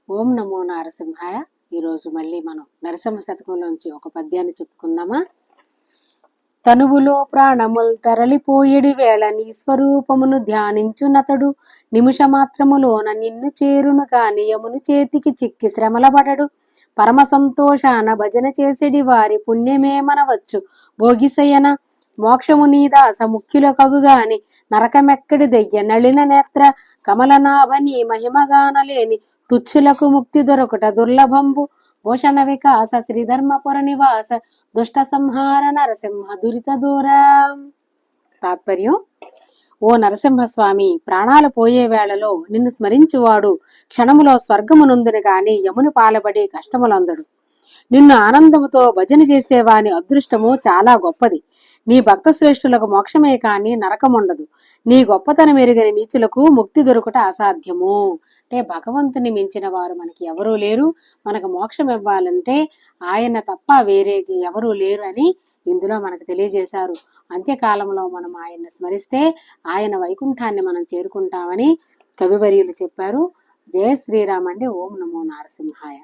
ఓం నమో నారసింహాయ. ఈరోజు మళ్ళీ మనం నరసింహ శతకంలోంచి ఒక పద్యాన్ని చెప్పుకుందామా. తనువులో ప్రాణముల్ తరలిపోయేడి వేళ నీ స్వరూపమును ధ్యానించునతడు నిమిషమాత్రములోన నిన్ను చేరును కాని యముని చేతికి చిక్కి శ్రమలబడడు. పరమ సంతోషాన భజన చేసేడి వారి పుణ్యమే మనవచ్చు భోగిసయన మోక్షము నీ దాస ముఖ్యుల కగుగాని నరకమెక్కడి దెయ్య నళిన నేత్ర కమలనాభని మహిమగానలేని తుచ్చులకు ముక్తి దొరకుట దుర్లభంబు భూషణ వికాస శ్రీధర్మపుర నివాస దుష్ట సంహార నరసింహ దురిత దూరా. తాత్పర్యం: ఓ నరసింహస్వామి, ప్రాణాలు పోయే వేళలో నిన్ను స్మరించువాడు క్షణములో స్వర్గమునందును గాని యముని పాలబడి కష్టములందడు. నిన్ను ఆనందముతో భజన చేసేవాని అదృష్టము చాలా గొప్పది. నీ భక్త శ్రేష్ఠులకు మోక్షమే కాని నరకముండదు. నీ గొప్పతనం ఎరుగని నీచులకు ముక్తి దొరుకుట అసాధ్యము. అంటే భగవంతుని మించిన వారు మనకి ఎవరూ లేరు. మనకు మోక్షం ఇవ్వాలంటే ఆయన తప్ప వేరే ఎవరూ లేరు అని ఇందులో మనకు తెలియజేశారు. అంత్యకాలంలో మనం ఆయన్ని స్మరిస్తే ఆయన వైకుంఠాన్ని మనం చేరుకుంటామని కవివర్యులు చెప్పారు. జయ శ్రీరామ్ అండి. ఓం నమో నారసింహాయ.